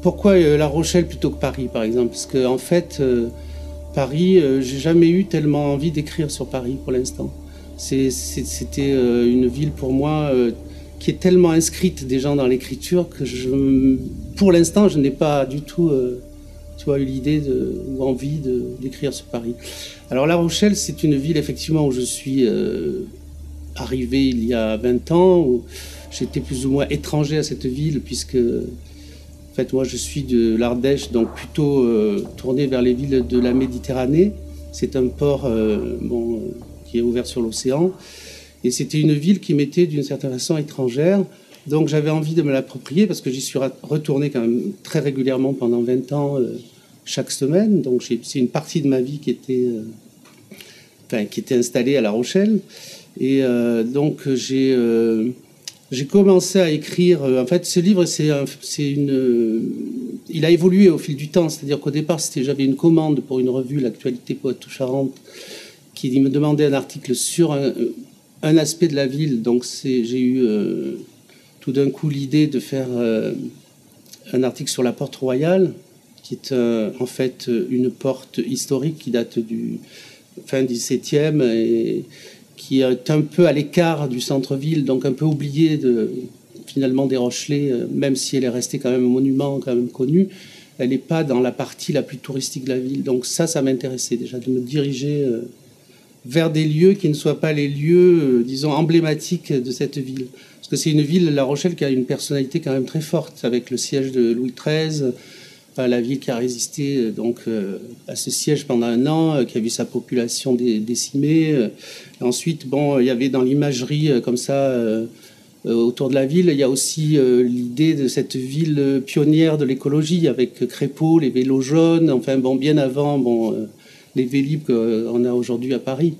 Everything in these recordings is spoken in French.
pourquoi La Rochelle plutôt que Paris, par exemple? Parce qu'en fait, Paris, j'ai jamais eu tellement envie d'écrire sur Paris pour l'instant. C'était une ville pour moi qui est tellement inscrite déjà dans l'écriture que pour l'instant, je n'ai pas du tout tu vois, eu l'idée ou envie d'écrire sur Paris. Alors La Rochelle, c'est une ville effectivement où je suis arrivé il y a 20 ans, où j'étais plus ou moins étranger à cette ville, puisque en fait, moi je suis de l'Ardèche, donc plutôt tourné vers les villes de la Méditerranée. C'est un port qui est ouvert sur l'océan. Et c'était une ville qui m'était d'une certaine façon étrangère. Donc j'avais envie de me l'approprier parce que j'y suis retourné quand même très régulièrement pendant 20 ans, chaque semaine. Donc c'est une partie de ma vie qui était installée à La Rochelle. Et donc j'ai commencé à écrire. En fait, ce livre, il a évolué au fil du temps. C'est-à-dire qu'au départ, j'avais une commande pour une revue, l'Actualité Poitou-Charentes, qui me demandait un article sur un aspect de la ville. Donc j'ai eu tout d'un coup l'idée de faire un article sur la Porte Royale, qui est en fait une porte historique qui date du fin XVIIe et qui est un peu à l'écart du centre-ville, donc un peu oubliée finalement des Rochelais, même si elle est restée quand même un monument quand même connu. Elle n'est pas dans la partie la plus touristique de la ville. Donc ça m'intéressait déjà de me diriger vers des lieux qui ne soient pas les lieux, disons, emblématiques de cette ville. Parce que c'est une ville, La Rochelle, qui a une personnalité quand même très forte, avec le siège de Louis XIII, la ville qui a résisté donc à ce siège pendant 1 an, qui a vu sa population décimée. Ensuite, il y avait dans l'imagerie comme ça autour de la ville, il y a aussi l'idée de cette ville pionnière de l'écologie, avec Crépeau, les vélos jaunes, enfin bien avant les Vélib qu'on a aujourd'hui à Paris.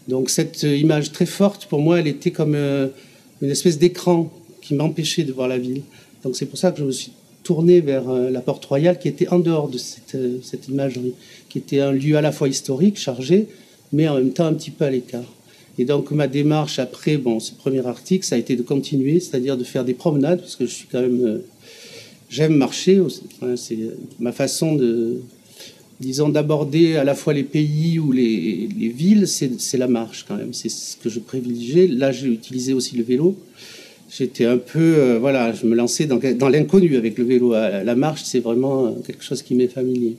Donc cette image très forte, pour moi, elle était comme une espèce d'écran qui m'empêchait de voir la ville. Donc c'est pour ça que je me suis tourné vers la Porte Royale, qui était en dehors de cette imagerie, qui était un lieu à la fois historique, chargé, mais en même temps un petit peu à l'écart. Et donc ma démarche après ce premier article, ça a été de continuer, c'est-à-dire de faire des promenades, parce que je suis quand même... j'aime marcher, c'est ma façon d'aborder à la fois les pays ou les villes, c'est la marche quand même, c'est ce que je privilégiais. Là, j'ai utilisé aussi le vélo. J'étais un peu, je me lançais dans l'inconnu avec le vélo. La marche, c'est vraiment quelque chose qui m'est familier.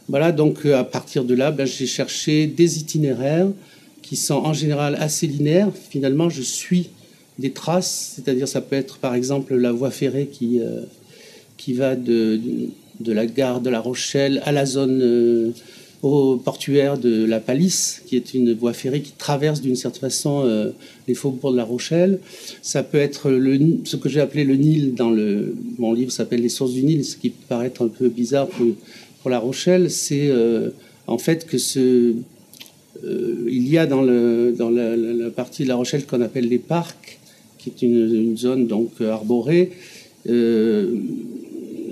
Voilà, donc à partir de là, j'ai cherché des itinéraires qui sont en général assez linéaires. Finalement, je suis des traces, c'est-à-dire ça peut être par exemple la voie ferrée qui va de la gare de La Rochelle à la zone portuaire de la Palisse, qui est une voie ferrée qui traverse d'une certaine façon les faubourgs de La Rochelle. Ça peut être ce que j'ai appelé le Nil dans mon livre s'appelle Les sources du Nil, ce qui peut paraître un peu bizarre pour La Rochelle. C'est en fait que il y a dans la partie de La Rochelle qu'on appelle les parcs, qui est une zone donc arborée,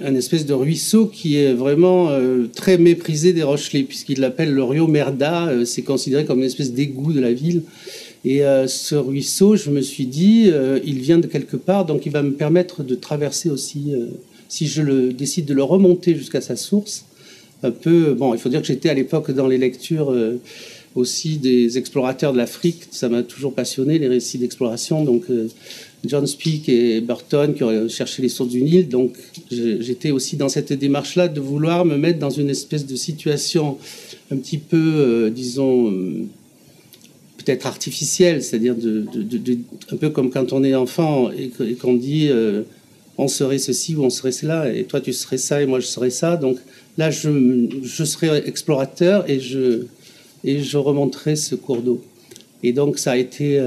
un espèce de ruisseau qui est vraiment très méprisé des Rochelais, puisqu'ils l'appellent le Rio Merda. C'est considéré comme une espèce d'égout de la ville. Et ce ruisseau, je me suis dit, il vient de quelque part, donc il va me permettre de traverser aussi, si je décide de le remonter jusqu'à sa source, un peu... il faut dire que j'étais à l'époque dans les lectures aussi des explorateurs de l'Afrique. Ça m'a toujours passionné, les récits d'exploration. Donc... John Speke et Burton qui ont cherché les sources du Nil. Donc j'étais aussi dans cette démarche-là de vouloir me mettre dans une espèce de situation un petit peu, disons, peut-être artificielle, c'est-à-dire un peu comme quand on est enfant et qu'on dit on serait ceci ou on serait cela, et toi tu serais ça et moi je serais ça. Donc là je serais explorateur et je remonterais ce cours d'eau. Et donc ça a été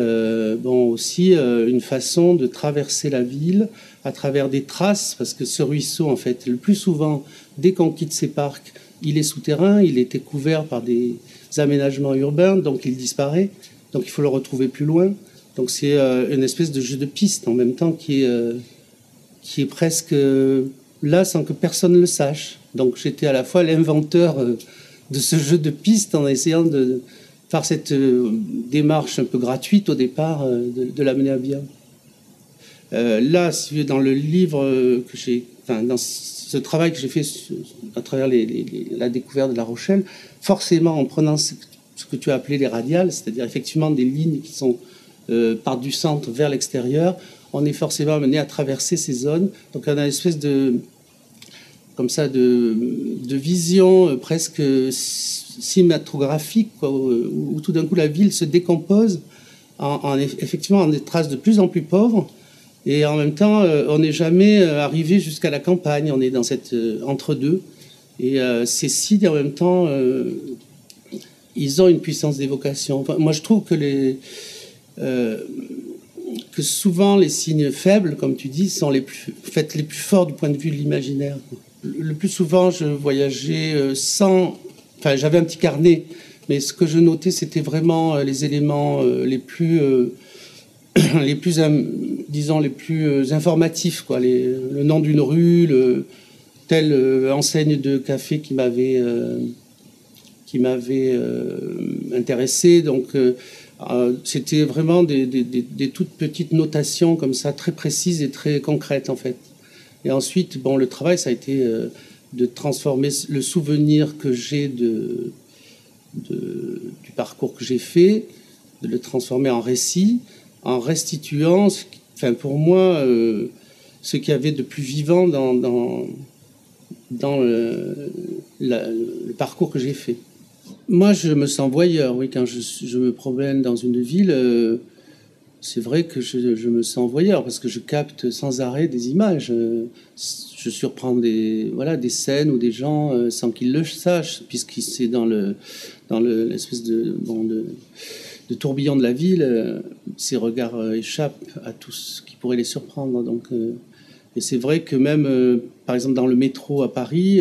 aussi une façon de traverser la ville à travers des traces, parce que ce ruisseau, en fait, le plus souvent, dès qu'on quitte ces parcs, il est souterrain, il était couvert par des aménagements urbains, donc il disparaît, donc il faut le retrouver plus loin. Donc c'est une espèce de jeu de piste en même temps qui est presque là sans que personne ne le sache. Donc j'étais à la fois l'inventeur de ce jeu de piste en essayant par cette démarche un peu gratuite au départ, de l'amener à bien. Là, si vous voulez, dans le livre que j'ai, enfin, dans ce travail que j'ai fait à travers la découverte de La Rochelle, forcément, en prenant ce que tu as appelé les radiales, c'est-à-dire effectivement des lignes qui sont partent du centre vers l'extérieur, on est forcément amené à traverser ces zones. Donc on a une espèce de, comme ça, de vision presque cinématographique, quoi, où tout d'un coup la ville se décompose effectivement en des traces de plus en plus pauvres. Et en même temps, on n'est jamais arrivé jusqu'à la campagne. On est dans cette entre-deux. Et ces sites, en même temps, ils ont une puissance d'évocation. Enfin, moi, je trouve que que souvent les signes faibles, comme tu dis, sont les plus forts du point de vue de l'imaginaire. Le plus souvent, je voyageais sans... Enfin, j'avais un petit carnet, mais ce que je notais, c'était vraiment les éléments les plus disons, les plus informatifs, quoi. Le nom d'une rue, telle enseigne de café qui m'avait intéressé. Donc, c'était vraiment des toutes petites notations comme ça, très précises et très concrètes, en fait. Et ensuite, bon, le travail, ça a été de transformer le souvenir que j'ai du parcours que j'ai fait, de le transformer en récit, en restituant, enfin pour moi, ce qu'il y avait de plus vivant dans le parcours que j'ai fait. Moi, je me sens voyeur, oui, quand je me promène dans une ville, c'est vrai que je me sens voyeur, parce que je capte sans arrêt des images. Je surprends des scènes ou des gens sans qu'ils le sachent, puisque c'est dans l'espèce de tourbillon de la ville, ces regards échappent à tout ce qui pourrait les surprendre. Donc, et c'est vrai que même, par exemple, dans le métro à Paris,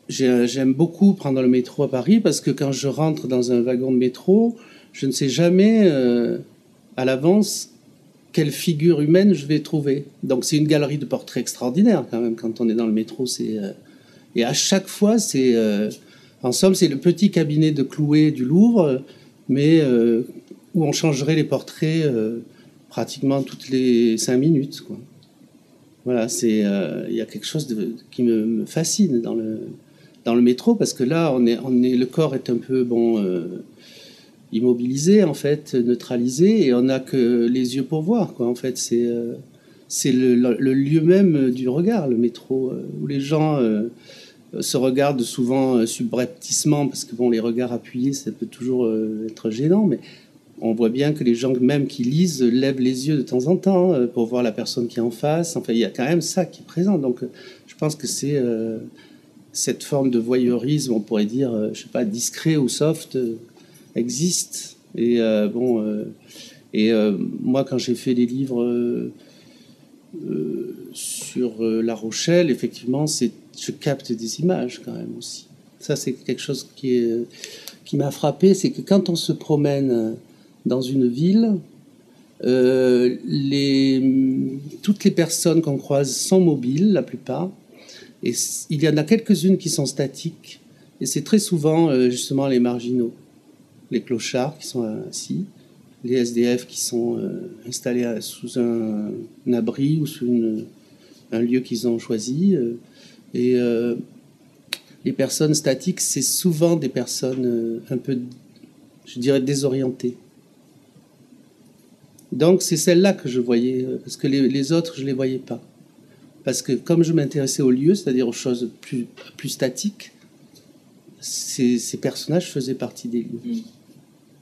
j'aime beaucoup prendre le métro à Paris, parce que quand je rentre dans un wagon de métro, je ne sais jamais à l'avance quelle figure humaine je vais trouver. Donc c'est une galerie de portraits extraordinaire quand même quand on est dans le métro. Et à chaque fois, en somme, c'est le petit cabinet de Clouet du Louvre, mais où on changerait les portraits pratiquement toutes les 5 minutes, quoi. Voilà, il y a quelque chose qui me fascine dans le métro, parce que là, le corps est un peu immobilisé, en fait, neutralisé, et on n'a que les yeux pour voir, quoi. En fait, c'est le lieu même du regard, le métro, où les gens se regardent souvent subrepticement, parce que bon, les regards appuyés, ça peut toujours être gênant, mais on voit bien que les gens même qui lisent lèvent les yeux de temps en temps pour voir la personne qui est en face. Enfin, il y a quand même ça qui est présent. Donc, je pense que c'est cette forme de voyeurisme, on pourrait dire, je sais pas, discret ou soft, existe. Et moi, quand j'ai fait des livres sur La Rochelle, effectivement, je capte des images quand même aussi. Ça, c'est quelque chose qui m'a frappé, c'est que quand on se promène dans une ville, toutes les personnes qu'on croise sont mobiles, la plupart, et il y en a quelques-unes qui sont statiques, et c'est très souvent justement les marginaux, les clochards qui sont assis, les SDF qui sont installés sous un abri ou sous un lieu qu'ils ont choisi, et les personnes statiques, c'est souvent des personnes un peu, je dirais, désorientées. Donc c'est celle-là que je voyais, parce que les autres, je ne les voyais pas. Parce que comme je m'intéressais aux lieux, c'est-à-dire aux choses plus statiques, ces personnages faisaient partie des lieux.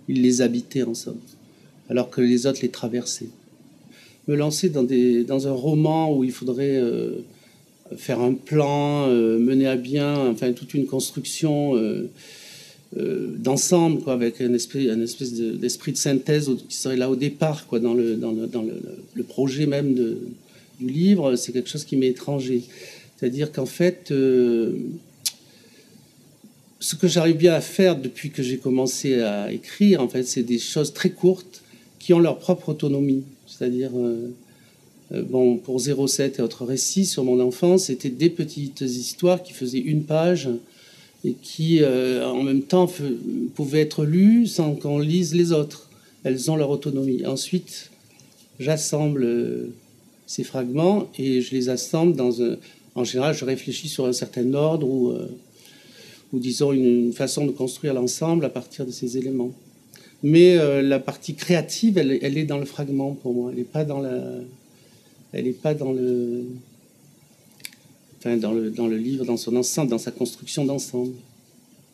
Ils les habitaient en somme, alors que les autres les traversaient. Me lancer dans un roman où il faudrait faire un plan, mener à bien, enfin toute une construction d'ensemble, quoi, avec un espèce d'esprit de synthèse qui serait là au départ, quoi, dans le projet même du livre, c'est quelque chose qui m'est étranger. C'est-à-dire qu'en fait, ce que j'arrive bien à faire depuis que j'ai commencé à écrire, en fait, c'est des choses très courtes qui ont leur propre autonomie. C'est-à-dire, pour 07 et autres récits sur mon enfance, c'était des petites histoires qui faisaient une page et qui, en même temps, pouvaient être lues sans qu'on lise les autres. Elles ont leur autonomie. Ensuite, j'assemble ces fragments et je les assemble dans un... En général, je réfléchis sur un certain ordre ou disons une façon de construire l'ensemble à partir de ces éléments. Mais la partie créative, elle est dans le fragment pour moi. Elle n'est pas dans le... Enfin, dans le livre, dans son ensemble, dans sa construction d'ensemble.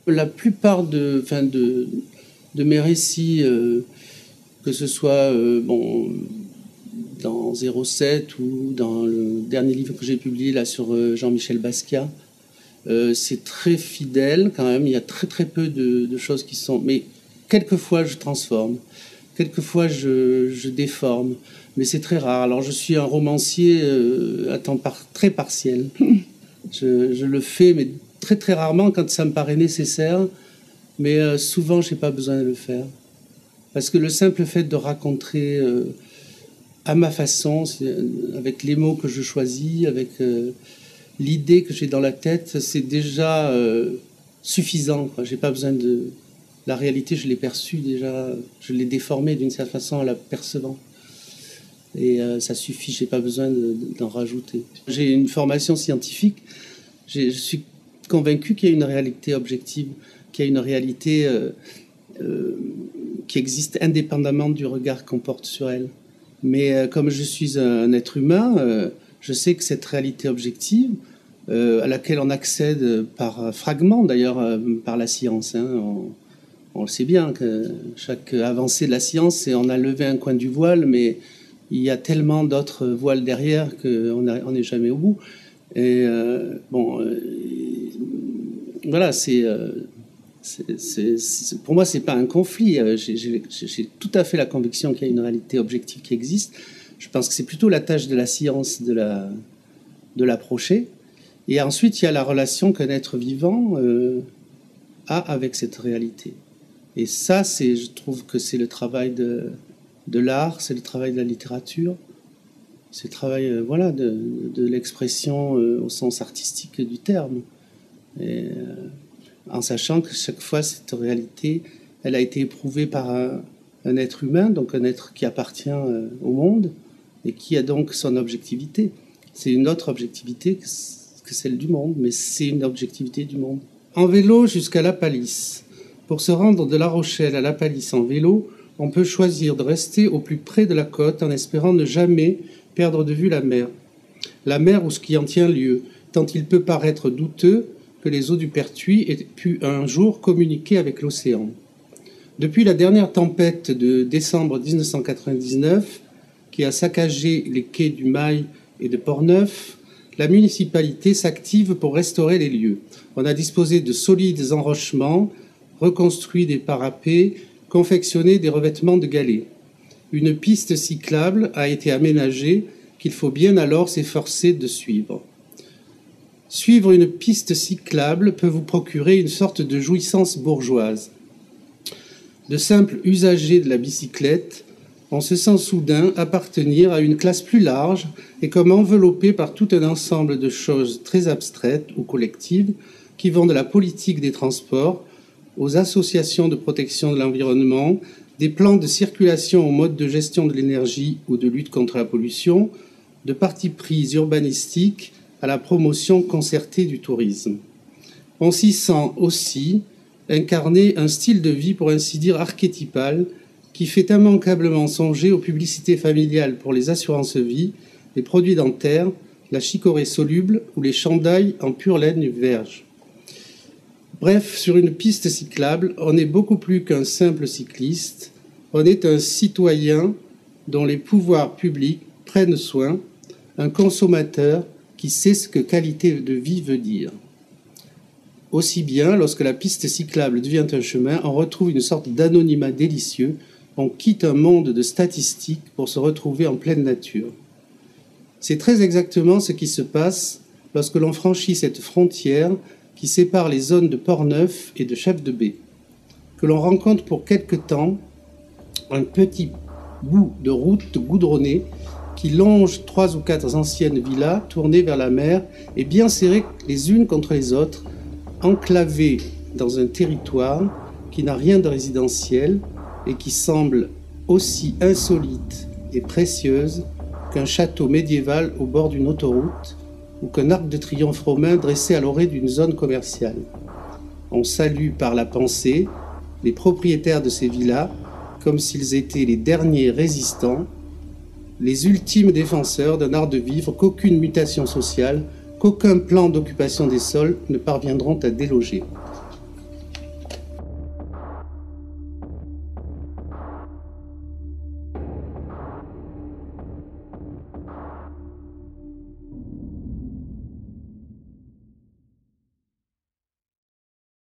La plupart de mes récits, que ce soit dans 07 ou dans le dernier livre que j'ai publié là sur Jean-Michel Basquiat, c'est très fidèle quand même. Il y a très très peu de choses qui sont... Mais quelquefois je transforme, quelquefois je déforme, mais c'est très rare. Alors je suis un romancier à temps très partiel. Je le fais, mais très très rarement quand ça me paraît nécessaire, mais souvent je n'ai pas besoin de le faire. Parce que le simple fait de raconter à ma façon, avec les mots que je choisis, avec l'idée que j'ai dans la tête, c'est déjà suffisant, quoi. J'ai pas besoin de... La réalité, je l'ai perçue déjà, je l'ai déformée d'une certaine façon en la percevant. Et ça suffit, je n'ai pas besoin d'en rajouter. J'ai une formation scientifique, je suis convaincu qu'il y a une réalité objective, qu'il y a une réalité qui existe indépendamment du regard qu'on porte sur elle. Mais comme je suis un être humain, je sais que cette réalité objective, à laquelle on accède par fragments d'ailleurs, par la science, hein, on le sait bien, que chaque avancée de la science, c'est on a levé un coin du voile, mais il y a tellement d'autres voiles derrière qu'on n'est jamais au bout. Et voilà, pour moi, c'est pas un conflit. J'ai tout à fait la conviction qu'il y a une réalité objective qui existe. Je pense que c'est plutôt la tâche de la science de l'approcher. Et ensuite, il y a la relation qu'un être vivant a avec cette réalité. Et ça, je trouve que c'est le travail de l'art, c'est le travail de la littérature, c'est le travail de l'expression au sens artistique du terme. Et, en sachant que chaque fois, cette réalité, elle a été éprouvée par un être humain, donc un être qui appartient au monde et qui a donc son objectivité. C'est une autre objectivité que celle du monde, mais c'est une objectivité du monde. En vélo jusqu'à La Palisse. Pour se rendre de La Rochelle à La Palisse en vélo, on peut choisir de rester au plus près de la côte en espérant ne jamais perdre de vue la mer. La mer ou ce qui en tient lieu, tant il peut paraître douteux que les eaux du Pertuis aient pu un jour communiquer avec l'océan. Depuis la dernière tempête de décembre 1999, qui a saccagé les quais du Mail et de Portneuf, la municipalité s'active pour restaurer les lieux. On a disposé de solides enrochements, reconstruit des parapets, confectionné des revêtements de galets. Une piste cyclable a été aménagée qu'il faut bien alors s'efforcer de suivre. Suivre une piste cyclable peut vous procurer une sorte de jouissance bourgeoise. De simples usagers de la bicyclette, on se sent soudain appartenir à une classe plus large et comme enveloppé par tout un ensemble de choses très abstraites ou collectives qui vont de la politique des transports aux associations de protection de l'environnement, des plans de circulation aux modes de gestion de l'énergie ou de lutte contre la pollution, de partis pris urbanistiques à la promotion concertée du tourisme. On s'y sent aussi incarner un style de vie pour ainsi dire archétypal qui fait immanquablement songer aux publicités familiales pour les assurances-vie, les produits dentaires, la chicorée soluble ou les chandails en pure laine verge. Bref, sur une piste cyclable, on n'est beaucoup plus qu'un simple cycliste, on est un citoyen dont les pouvoirs publics prennent soin, un consommateur qui sait ce que qualité de vie veut dire. Aussi bien, lorsque la piste cyclable devient un chemin, on retrouve une sorte d'anonymat délicieux, on quitte un monde de statistiques pour se retrouver en pleine nature. C'est très exactement ce qui se passe lorsque l'on franchit cette frontière qui sépare les zones de Portneuf et de Chef de Baie, que l'on rencontre pour quelque temps un petit bout de route goudronnée qui longe 3 ou 4 anciennes villas tournées vers la mer et bien serrées les unes contre les autres, enclavées dans un territoire qui n'a rien de résidentiel et qui semble aussi insolite et précieuse qu'un château médiéval au bord d'une autoroute ou qu'un arc de triomphe romain dressé à l'orée d'une zone commerciale. On salue par la pensée les propriétaires de ces villas comme s'ils étaient les derniers résistants, les ultimes défenseurs d'un art de vivre qu'aucune mutation sociale, qu'aucun plan d'occupation des sols ne parviendront à déloger.